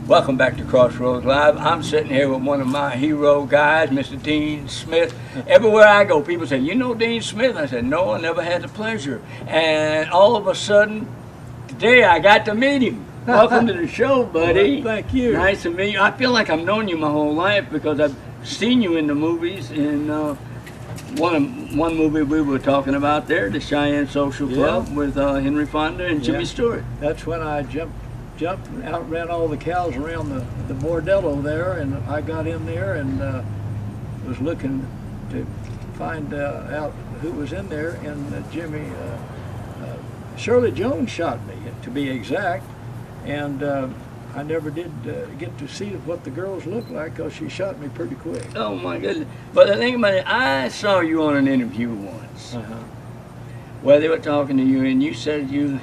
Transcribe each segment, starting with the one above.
Welcome back to Crossroads Live. I'm sitting here with one of my hero guys, Mr. Dean Smith. Everywhere I go, people say, "You know Dean Smith?" I said, "No, I never had the pleasure." And all of a sudden, today I got to meet him. Welcome to the show, buddy. Well, thank you. Nice to meet you. I feel like I've known you my whole life because I've seen you in the movies. In one movie we were talking about there, the Cheyenne Social Club, with Henry Fonda and Jimmy Stewart. That's when I jumped out, ran all the cows around the bordello there, and I got in there and was looking to find out who was in there, and Shirley Jones shot me, to be exact, and I never did get to see what the girls looked like because she shot me pretty quick. Oh my goodness. But the thing about it, I saw you on an interview once where they were talking to you, and you said you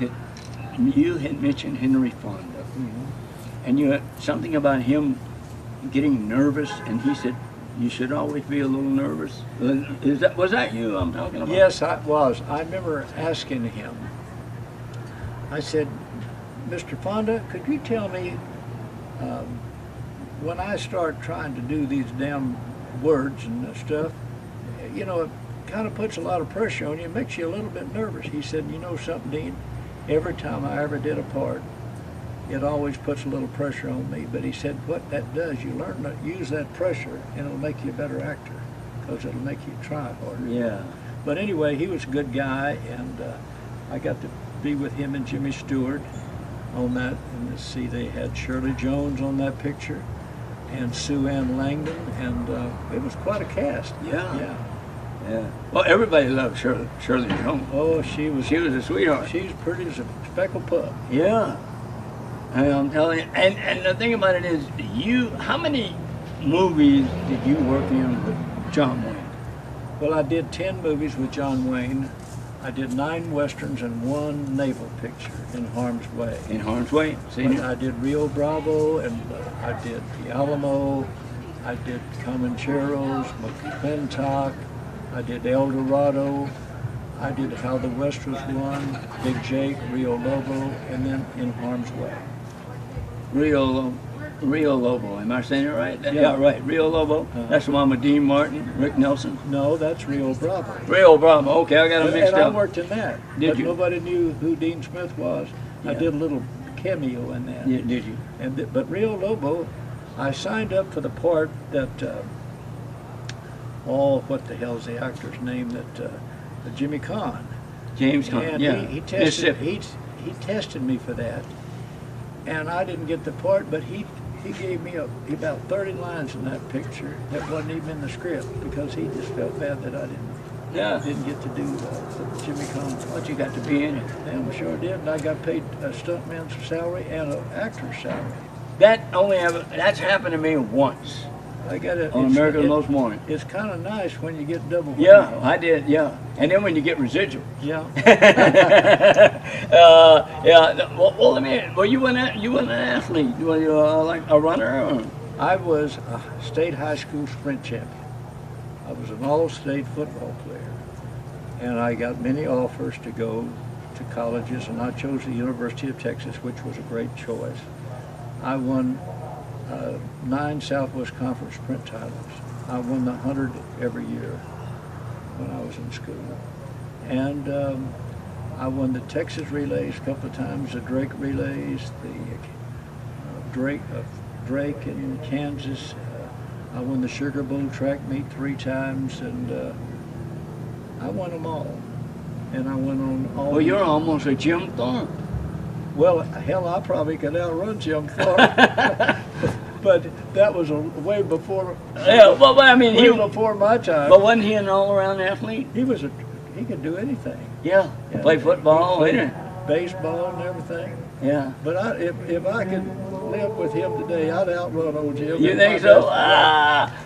had mentioned Henry Fonda, and you had something about him getting nervous, and he said you should always be a little nervous. Was that you I'm talking about? Yes, I was. I remember asking him. I said, "Mr. Fonda, could you tell me when I start trying to do these damn words and stuff, you know, it kind of puts a lot of pressure on you, it makes you a little bit nervous." He said, "You know something, Dean? Every time I ever did a part, it always puts a little pressure on me." But he said, what that does, you learn to use that pressure, and it'll make you a better actor, because it'll make you try harder. Yeah. But anyway, he was a good guy, and I got to be with him and Jimmy Stewart on that. And let's see, they had Shirley Jones on that picture, and Sue Ann Langdon, and it was quite a cast. Yeah. Well, everybody loved Shirley Jones. Oh, she was a sweetheart. She's pretty as a speckled pup. Yeah. I'm telling you. And the thing about it is, how many movies did you work in with John Wayne? Well, I did 10 movies with John Wayne. I did 9 westerns and 1 naval picture, In Harm's Way. In Harm's Way. I did Rio Bravo, and I did The Alamo. I did Comancheros, McClintock. I did El Dorado. I did How the West Was Won, Big Jake, Rio Lobo, and then In Harm's Way. Rio Lobo, am I saying it right? Yeah, right. Rio Lobo. That's the one with Dean Martin, Rick Nelson. No, that's Rio Bravo. Rio Bravo. Okay, I got it mixed up. up. I worked in that. Did you? Nobody knew who Dean Smith was. Yeah. I did a little cameo in that. Yeah, did you? But Rio Lobo, I signed up for the part that, what the hell's the actor's name that, Jimmy Caan. James Caan, and yeah. He tested me for that, and I didn't get the part, but he gave me about 30 lines in that picture that wasn't even in the script, because he just felt bad that I didn't get to do Jimmy Caan. But you got to be in it. Damn, I sure did, and I got paid a stuntman's salary and an actor's salary. That's happened to me once. I got it on America's Most Wanted. It's kind of nice when you get double. Yeah, I did. Yeah, and then when you get residual. Yeah. Well, let me. Well, you weren't an athlete. Were you like a runner? Or? I was a state high school sprint champion. I was an all-state football player, and I got many offers to go to colleges, and I chose the University of Texas, which was a great choice. I won 9 Southwest Conference sprint titles. I won the 100 every year when I was in school. And I won the Texas relays a couple of times, the Drake relays, the Drake in Kansas. I won the Sugar Bowl track meet 3 times, and I won them all. And I went on all. Well, you're almost a Jim Thorpe. Well, hell, I probably could outrun Jim Thorpe. But that was way before. Yeah, well, I mean, way before my time. But wasn't he an all-around athlete? He could do anything. Yeah, play football, baseball and everything. Yeah. But if I could live with him today, I'd outrun old Jim. You think so?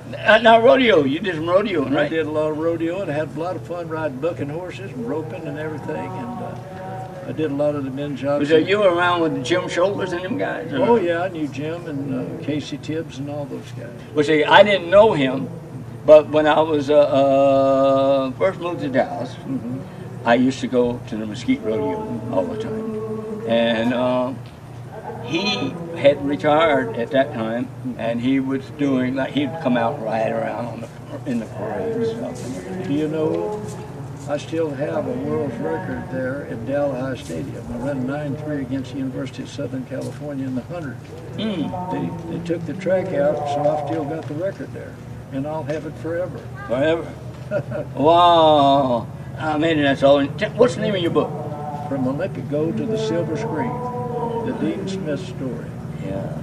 Now rodeo, you did some rodeoing, right? I did a lot of rodeo and had a lot of fun riding bucking horses and roping and everything. And I did a lot of the men's jobs. So you were around with Jim Shoulders and them guys? Or? Oh yeah, I knew Jim and Casey Tibbs and all those guys. Well, see, I didn't know him, but when I was first moved to Dallas, I used to go to the Mesquite Rodeo all the time. And he had retired at that time, and he was doing, like, he'd come out and ride around in the parades. Do you know, I still have a world's record there at Delhi Stadium. I ran 9.3 against the University of Southern California in the 100. They took the track out, so I've still got the record there, and I'll have it forever. Forever? Wow. I mean, that's all. What's the name of your book? From Olympic Gold to the Silver Screen, the Dean Smith story. Yeah.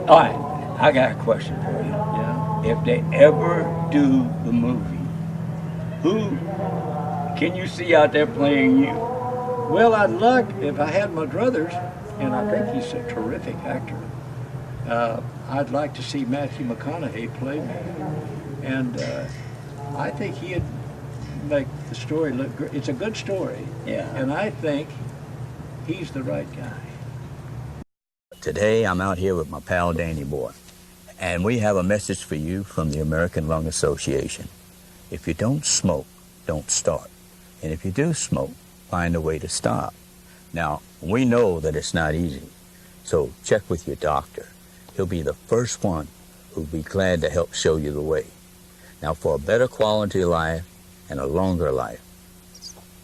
All right, I got a question for you. Yeah. If they ever do the movie, who can you see out there playing you? Well, I'd like, if I had my druthers, and I think he's a terrific actor, I'd like to see Matthew McConaughey play me. And I think he'd make the story look great. It's a good story. Yeah. And I think he's the right guy. Today I'm out here with my pal Danny Boy, and we have a message for you from the American Lung Association. If you don't smoke, don't start. And if you do smoke, find a way to stop. Now, we know that it's not easy, so check with your doctor. He'll be the first one who'll be glad to help show you the way. Now, for a better quality of life and a longer life,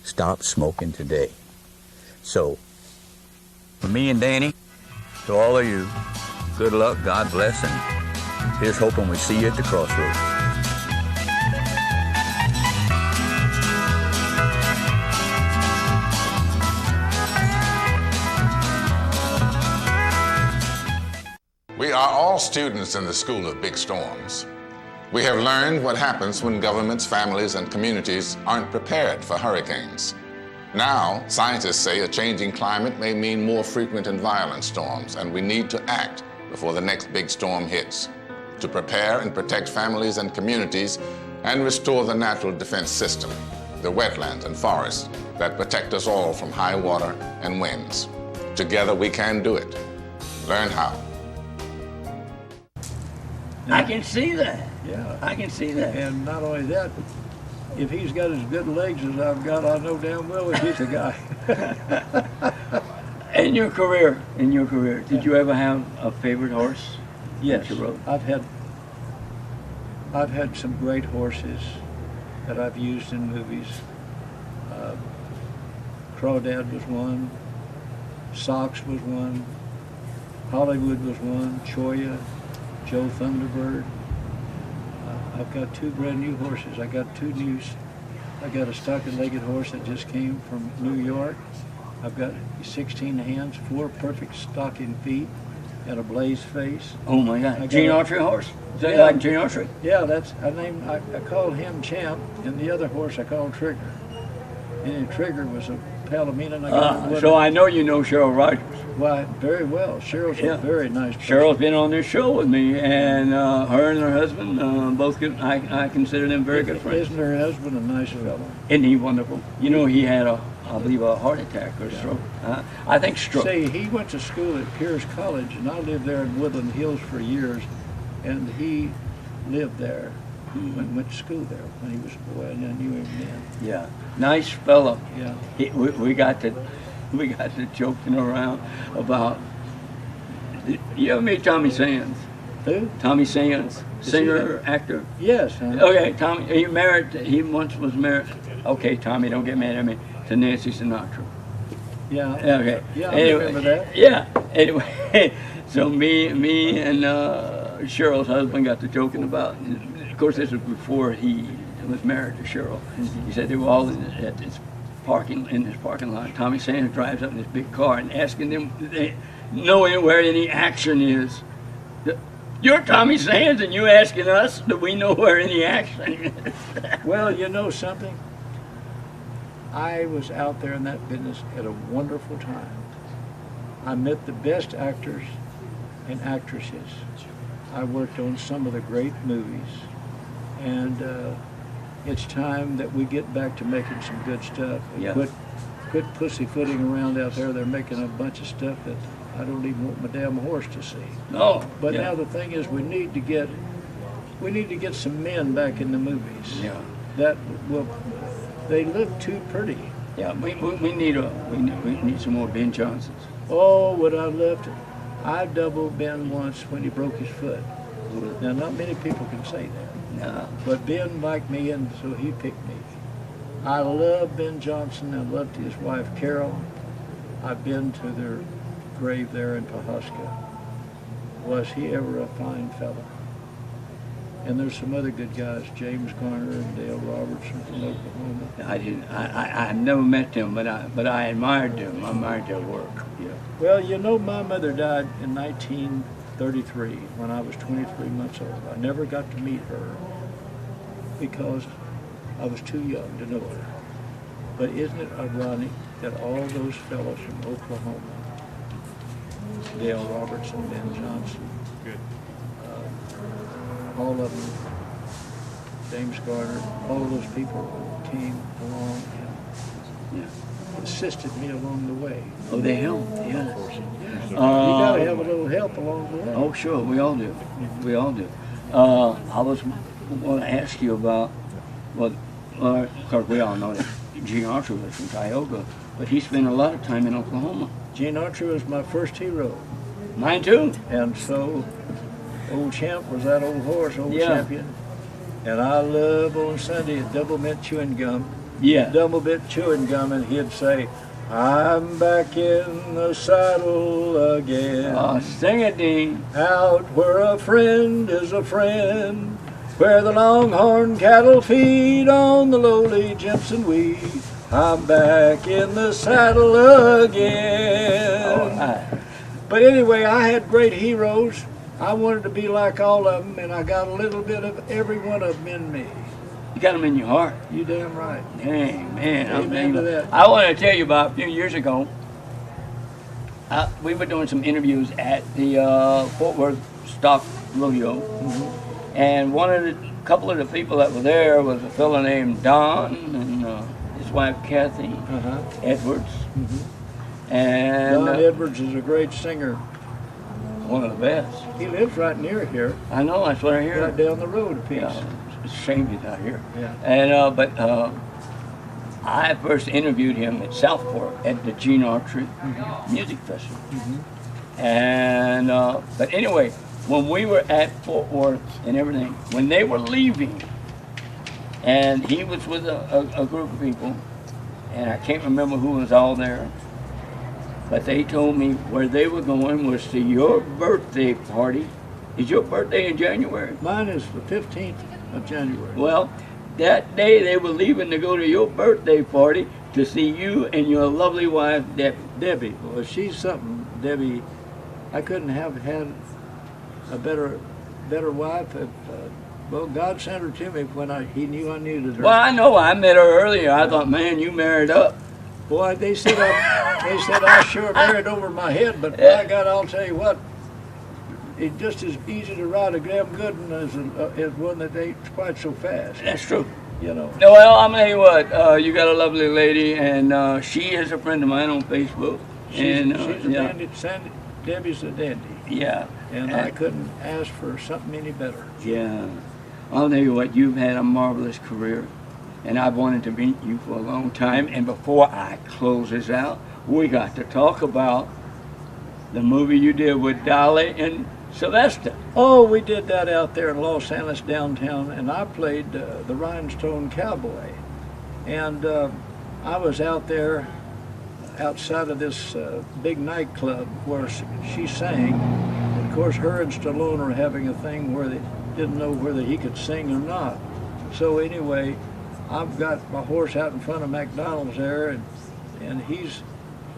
stop smoking today. So, for me and Danny, to all of you, good luck, God bless, and here's hoping we see you at the Crossroads. We are all students in the School of Big Storms. We have learned what happens when governments, families, and communities aren't prepared for hurricanes. Now, scientists say a changing climate may mean more frequent and violent storms, and we need to act before the next big storm hits to prepare and protect families and communities and restore the natural defense system, the wetlands and forests that protect us all from high water and winds. Together we can do it. Learn how. I can see that. Yeah. I can see that. And not only that, if he's got as good legs as I've got, I know damn well that he's the guy. In your career, did you ever have a favorite horse? Yes, that you rode? I've had some great horses that I've used in movies. Crawdad was one, Sox was one, Hollywood was one, Choya, Joe Thunderbird. I've got two brand new horses. I got a stock-and-legged horse that just came from New York. I've got 16 hands, 4 perfect stocking feet, and a blaze face. Oh my God! Gene Autry horse? Is that Yeah. like Gene Autry? Yeah, I called him Champ, and the other horse I called Trigger. And Trigger was a Palomino. And I got So I know you know Cheryl Rogers. Why, very well. Cheryl's a very nice person. Cheryl's been on this show with me, and her and her husband, both good. I consider them very good friends. Isn't her husband a nice fellow? Isn't he wonderful? You know, he had I believe a heart attack or stroke. I think stroke. See, he went to school at Pierce College, and I lived there in Woodland Hills for years, and he lived there. Went to school there when he was a boy, and I knew him then. Yeah, nice fellow. Yeah. We got to joking around about. You ever meet Tommy Sands? Who? Tommy Sands, singer, actor. Yes. Okay, Tommy. He married. He once was married. Okay, Tommy, don't get mad at me. To Nancy Sinatra. Yeah. Okay. Yeah, I anyway, remember that. Yeah. Anyway, so me and Cheryl's husband got to joking about. Of course, this was before he was married to Cheryl. He said they were all at this parking lot. Tommy Sands drives up in this big car and asking them, knowing where any action is, You're Tommy Sands, and you asking us, do we know where any action is? Well, you know something? I was out there in that business at a wonderful time. I met the best actors and actresses. I worked on some of the great movies. And it's time that we get back to making some good stuff. Yeah. Quit pussyfooting around out there. They're making a bunch of stuff that I don't even want my damn horse to see. No. But yeah. now the thing is, we need to get some men back in the movies. Yeah. That will. They look too pretty. Yeah, we need some more Ben Johnsons. Oh, would I love to? I doubled Ben once when he broke his foot. Now, not many people can say that. No. But Ben liked me, and so he picked me. I love Ben Johnson. I loved his wife, Carol. I've been to their grave there in Pawhuska. Was he ever a fine fellow? And there's some other good guys, James Garner and Dale Robertson from Oklahoma. I've never met them, but I admired them. I admired their work. Yeah. Well, you know, my mother died in 1933 when I was 23 months old. I never got to meet her because I was too young to know her. But isn't it ironic that all those fellows from Oklahoma, Dale Robertson, Ben Johnson, all of them, James Garner, all of those people came along and assisted me along the way. Oh, they helped, yeah. You gotta have a little help along the way. Oh, sure, we all do. We all do. I was going to ask you about, well, of course, we all know that Gene Archer was from Tioga, but he spent a lot of time in Oklahoma. Gene Archer was my first hero. Mine too. And so, Old Champ was that old horse, Old Yeah. Champion. And I love on Sunday a double mint chewing gum. Yeah. Double bit chewing gum, and he'd say, I'm back in the saddle again. Oh, sing it, Dean. Out where a friend is a friend, where the longhorn cattle feed on the lowly Jimson weed. I'm back in the saddle again. All right. But anyway, I had great heroes. I wanted to be like all of them, and I got a little bit of every one of them in me. You got them in your heart. You damn right. Dang, man. Amen to that. I want to tell you about a few years ago, we were doing some interviews at the Fort Worth Stock Rodeo, and couple of the people that were there was a fellow named Don and his wife Kathy Edwards. And Don Edwards is a great singer. one of the best. He lives right near here, I know, that's what I hear. right down the road a piece. Yeah, it's a shame he's not here. Yeah. And but I first interviewed him at Southport at the Gene Archery Music Festival. And but anyway, when we were at Fort Worth and everything, when they were leaving, and he was with a group of people, and I can't remember who was all there, but they told me where they were going was to your birthday party. Is your birthday in January? Mine is the 15th of January. Well, that day they were leaving to go to your birthday party to see you and your lovely wife, Debbie. Well, she's something, Debbie. I couldn't have had a better wife. Well, God sent her to me when He knew I needed her. Well, I know. I met her earlier. I thought, man, you married up. Boy, they said I sure married over my head, but by God, I'll tell you what, it's just as easy to ride a damn good one as one that ain't quite so fast. That's true. You know. Well, I'm gonna tell you what. You got a lovely lady, and she is a friend of mine on Facebook. She's a yeah. dandy. Debbie's a dandy. Yeah. And I couldn't ask for something any better. Yeah. I'll tell you what, you've had a marvelous career, and I've wanted to meet you for a long time. And before I close this out, we got to talk about the movie you did with Dolly and Sylvester. Oh, we did that out there in Los Angeles downtown, and I played the Rhinestone Cowboy. And I was out there outside of this big nightclub where she sang. And of course, her and Stallone were having a thing where they didn't know whether he could sing or not. So anyway, I've got my horse out in front of McDonald's there, and he's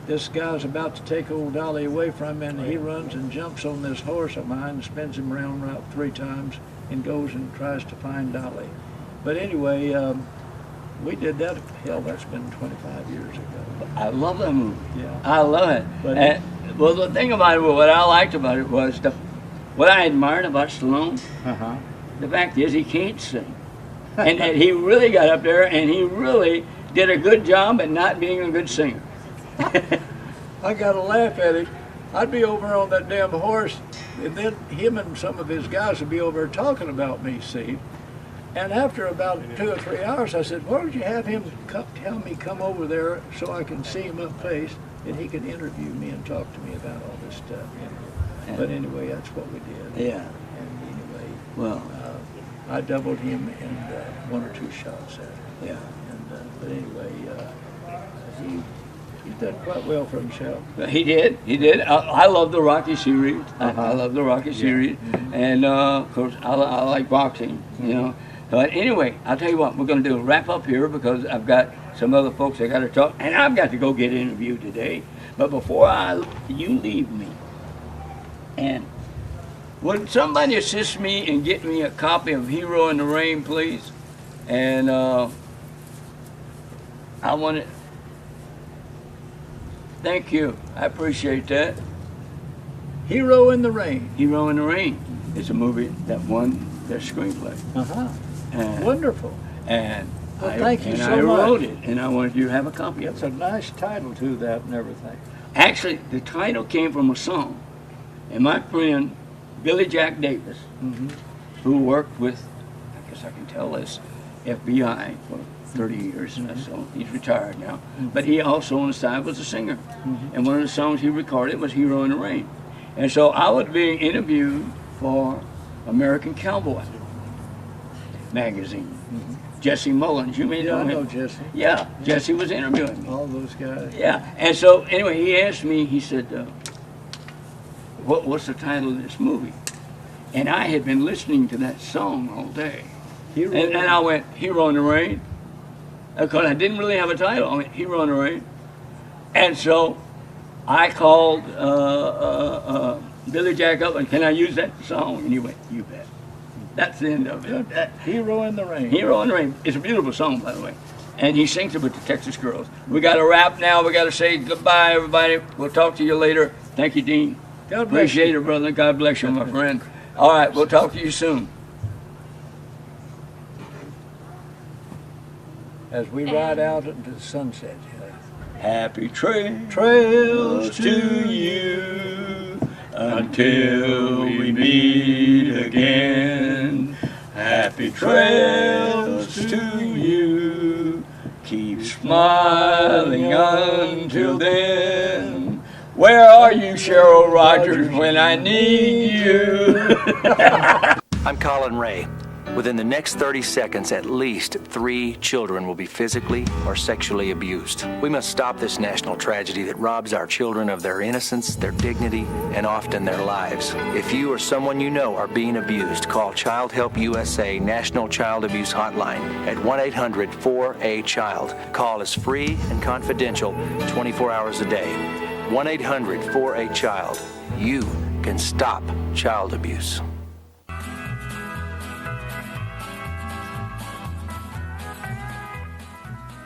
this guy's about to take old Dolly away from him, and he runs and jumps on this horse of mine and spins him around about 3 times and goes and tries to find Dolly. But anyway, we did that. Hell, that's been 25 years ago. I love that movie. Yeah. I love it. But well, the thing about it, what I liked about it was what I admired about Stallone. The fact is, he can't sing, and he really got up there, and he really did a good job at not being a good singer. I got to laugh at it. I'd be over on that damn horse, and then him and some of his guys would be over talking about me, see? And after about 2 or 3 hours, I said, why don't you have him tell me come over there so I can see him up close, and he can interview me and talk to me about all this stuff. You know? But anyway, that's what we did. Yeah. And anyway, Well, I doubled him in 1 or 2 shots at it. yeah. And, but anyway, he's done quite well for himself. He did. He did. I love the Rocky series. I love the Rocky series, and of course, I like boxing. You know. But anyway, I'll tell you what, we're going to do a wrap up here because I've got some other folks I got to talk, and I've got to go get interviewed today. But before you leave me, and would somebody assist me and get me a copy of Hero in the Rain, please? And I want it. Thank you. I appreciate that. Hero in the Rain. Hero in the Rain. It's a movie that won their screenplay. And, Wonderful. And well, thank you so I much. wrote it, and I wanted you to have a copy of It's it. a nice title to that and everything. Actually, the title came from a song. And my friend, Billy Jack Davis, who worked with, I guess I can tell this, FBI for 30 years, so he's retired now. But he also on the side was a singer. And one of the songs he recorded was Hero in the Rain. And so I was being interviewed for American Cowboy magazine. Jesse Mullins, you may know him. I know Jesse. Yeah, Jesse was interviewing me. All those guys. Yeah, and so anyway, he asked me, he said, what's the title of this movie? And I had been listening to that song all day. And I went, Hero in the Rain. Because I didn't really have a title. I went, Hero in the Rain. And so I called Billy Jack up and, can I use that song? And he went, you bet. That's the end of it. Hero in the Rain. Hero in the Rain. It's a beautiful song, by the way. And he sings it with the Texas Girls. We got to wrap now. We got to say goodbye, everybody. We'll talk to you later. Thank you, Dean. God bless Appreciate you. it, brother. God bless you, my friend. All right, we'll talk to you soon. As we ride out into the sunset. Happy trails to you until we meet again. Happy trails to you. Keep smiling until then. Where are you, Cheryl Rogers, when I need you? I'm Colin Ray. Within the next 30 seconds, at least 3 children will be physically or sexually abused. We must stop this national tragedy that robs our children of their innocence, their dignity, and often their lives. If you or someone you know are being abused, call Child Help USA National Child Abuse Hotline at 1-800-4A-CHILD. Call is free and confidential 24 hours a day. 1-800-4A-CHILD. You can stop child abuse.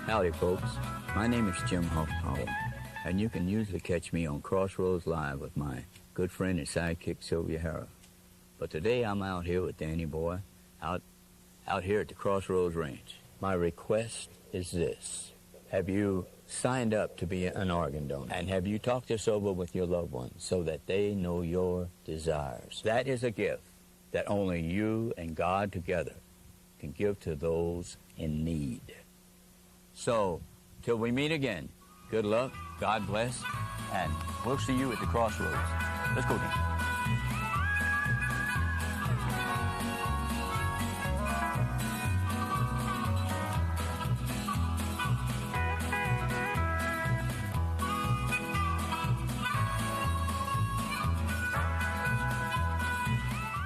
Howdy, folks. My name is James Hoffpauir, and you can usually catch me on Crossroads Live with my good friend and sidekick, Sylvia Harrah. But today I'm out here with Danny Boy, out here at the Crossroads Ranch. My request is this. Have you signed up to be an organ donor? And have you talked this over with your loved ones so that they know your desires? That is a gift that only you and God together can give to those in need. So, till we meet again, good luck, God bless, and we'll see you at the Crossroads. Let's go, Dan.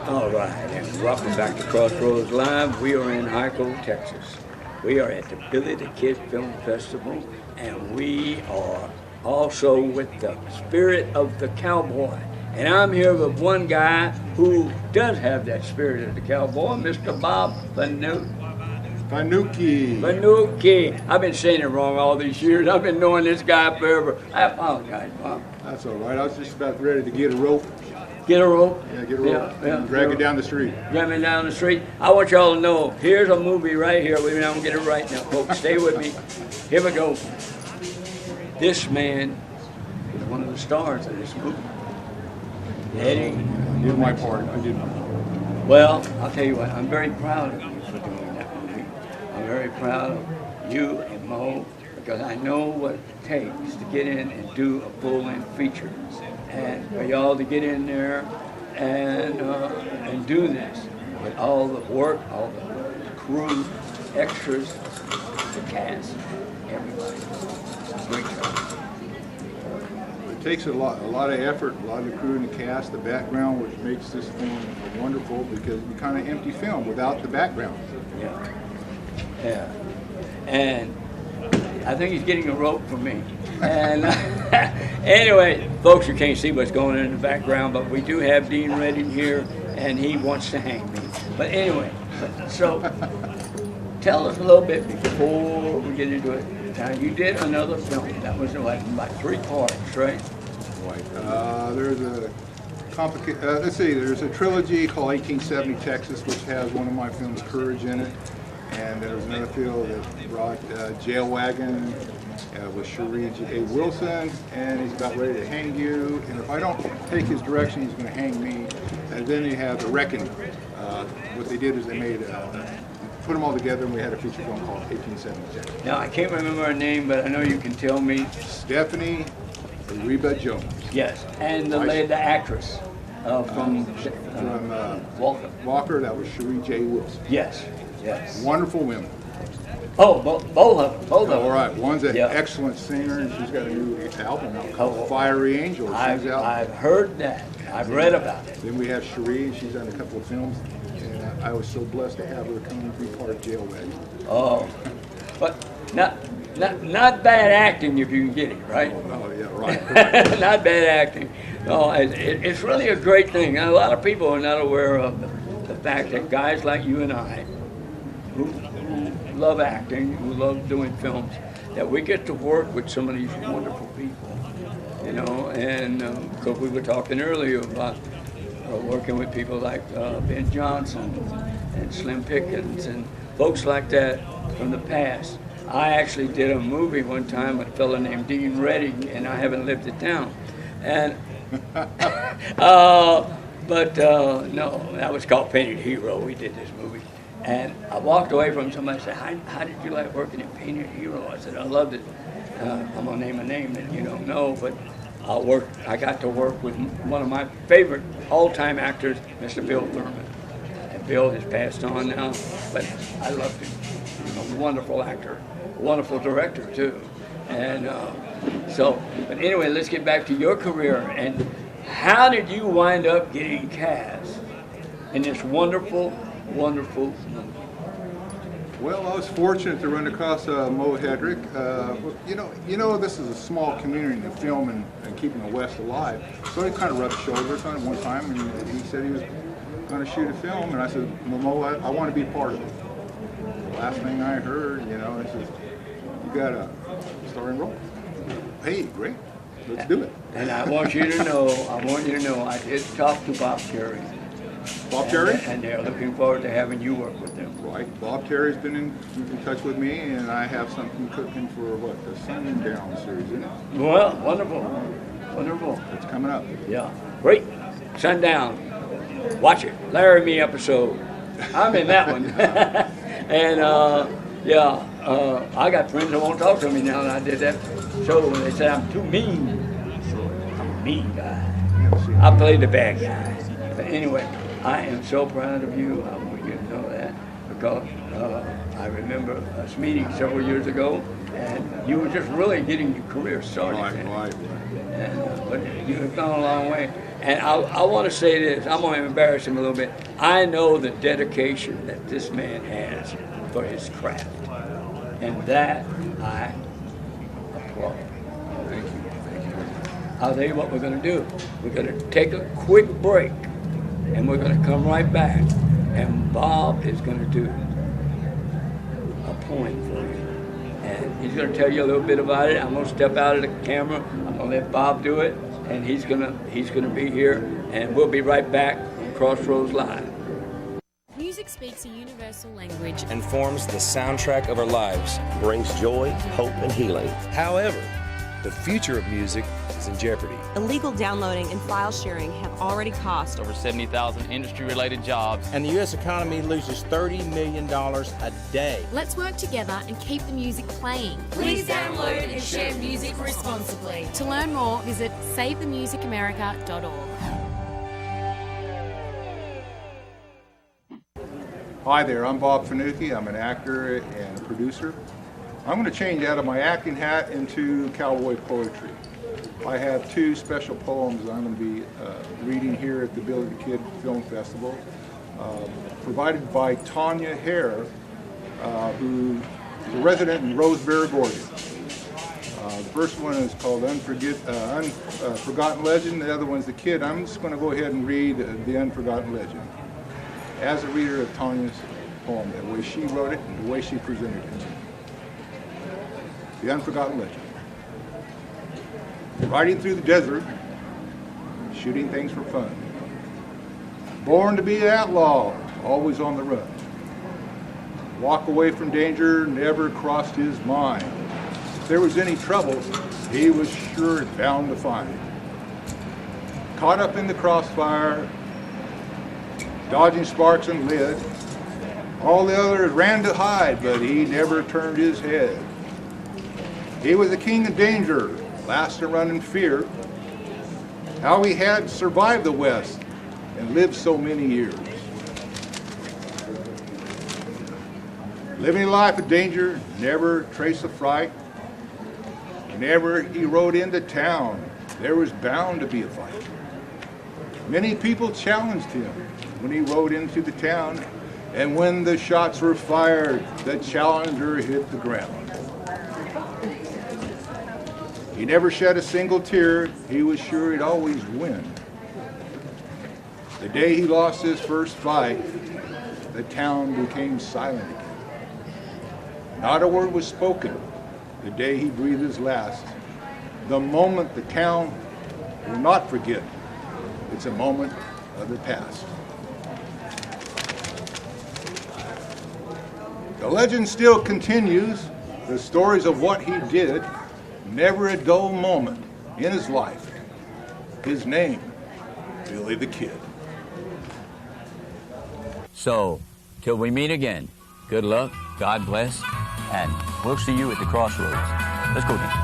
All right, and welcome back to Crossroads Live. We are in Hico, Texas. We are at the Billy the Kid Film Festival, and we are also with the spirit of the cowboy. And I'm here with one guy who does have that spirit of the cowboy, Mr. Bob Fanucchi. I've been saying it wrong all these years. I've been knowing this guy forever. I apologize, Bob. That's all right. I was just about ready to get a rope. Get a rope? Yeah, get a rope. Yeah, drag it down the street. Drag me down the street. I want y'all to know, here's a movie right here. Wait a minute, I'm going to get it right now, folks. Stay with me. Here we go. This man is one of the stars of this movie. Headin. I did my part. I did my part. Well, I'll tell you what, I'm very proud of you for doing that movie. I'm very proud of you and Mo, because I know what it takes to get in and do a full-length feature. And for y'all to get in there and do this with all the work, all the crew, extras, the cast, everybody. Great job. It takes a lot of effort, a lot of the crew and the cast, the background, which makes this film wonderful, because we kind of empty film without the background. Yeah. And I think he's getting a rope from me. And anyway, folks, you can't see what's going on in the background, but we do have Dean Redding here, and he wants to hang me. But anyway, so tell us a little bit before we get into it. Now, you did another film that was like 3 parts, right? Right. There's a there's a trilogy called 1870 Texas, which has one of my films, Courage, in it. And there was another film that brought Jail Wagon with Cherie J. Wilson, and he's about ready to hang you. And if I don't take his direction, he's going to hang me. And then you have The Reckoning. What they did is they made put them all together, and we had a feature film called 1870 Texas. Now, I can't remember her name, but I know you can tell me. Stephanie Reba Jones. Yes, and the actress from Walker, that was Cherie J. Wilson. Yes. Wonderful women. Oh, both of them. All right, one's an excellent singer, and she's got a new album out called Fiery Angel. I've heard that. I've read about it. Then we have Cherie, and she's done a couple of films, and I was so blessed to have her come and be part of Jail Wagon. Oh, but not bad acting if you can get it, right? Oh, yeah, right. Not bad acting. No, it's really a great thing. And a lot of people are not aware of the fact that guys like you and I, who love acting, who love doing films, that we get to work with some of these wonderful people, you know. And because we were talking earlier about working with people like Ben Johnson and Slim Pickens and folks like that from the past. I actually did a movie one time with a fellow named Dean Redding, and I haven't lived it down. And no, that was called Painted Hero. We did this movie. And I walked away from somebody and said, how did you like working in Painted Hero? I said, I loved it. I'm going to name a name that you don't know, but I got to work with one of my favorite all-time actors, Mr. Bill Thurman. And Bill has passed on now, but I loved him. He's a wonderful actor, a wonderful director, too. And but anyway, let's get back to your career. And how did you wind up getting cast in this wonderful, wonderful movie? Well, I was fortunate to run across Mo Hedrick. You know, this is a small community in film and keeping the West alive. So he kind of rubbed shoulders on it one time, and he said he was going to shoot a film, and I said, Mo, I want to be part of it. The last thing I heard, he says, you got a starring role. Hey, great, let's do it. And I want you to know, I did talk to Bob Terry. Bob Terry? And they're looking forward to having you work with them. Right. Bob Terry's been in touch with me, and I have something cooking for, the Sundown series, isn't it? Well, wonderful. Wonderful. It's coming up. Yeah. Great. Sundown. Watch it. Larry Me episode. I'm in that one. And, I got friends that won't talk to me now that I did that show, and they said I'm too mean. I'm a mean guy. I played the bad guy. But anyway, I am so proud of you. I want you to know that, because I remember us meeting several years ago, and you were just really getting your career started. Right. And, but you have gone a long way. And I want to say this. I'm going to embarrass him a little bit. I know the dedication that this man has for his craft, and that I applaud. Thank you. I'll tell you what we're going to do. We're going to take a quick break, and we're going to come right back, and Bob is going to do a poem for you. And he's going to tell you a little bit about it. I'm going to step out of the camera. I'm going to let Bob do it, and he's going to be here, and we'll be right back on Crossroads Live. Music speaks a universal language and forms the soundtrack of our lives. Brings joy, hope, and healing. However, the future of music is in jeopardy. Illegal downloading and file sharing have already cost over 70,000 industry-related jobs. And the U.S. economy loses $30 million a day. Let's work together and keep the music playing. Please download and share music responsibly. To learn more, visit savethemusicamerica.org. Hi there, I'm Bob Fanucchi. I'm an actor and a producer. I'm going to change out of my acting hat into cowboy poetry. I have two special poems I'm going to be reading here at the Billy the Kid Film Festival, provided by Tanya Hare, who is a resident in Rosebery, Oregon. The first one is called Unforgotten Legend. The other one's The Kid. I'm just going to go ahead and read The Unforgotten Legend as a reader of Tanya's poem, the way she wrote it and the way she presented it. The Unforgotten Legend. Riding through the desert, shooting things for fun. Born to be an outlaw, always on the run. Walk away from danger never crossed his mind. If there was any trouble, he was sure bound to find it. Caught up in the crossfire, dodging sparks and lead. All the others ran to hide, but he never turned his head. He was the king of danger, last to run in fear. How he had survived the West and lived so many years. Living a life of danger, never trace of fright. Whenever he rode into town, there was bound to be a fight. Many people challenged him when he rode into the town, and when the shots were fired, the challenger hit the ground. He never shed a single tear. He was sure he'd always win. The day he lost his first fight, the town became silent again. Not a word was spoken the day he breathed his last. The moment the town will not forget. It's a moment of the past. The legend still continues, the stories of what he did. Never a dull moment in his life. His name, Billy the Kid. So, till we meet again, good luck, God bless, and we'll see you at the Crossroads. Let's go, Dan.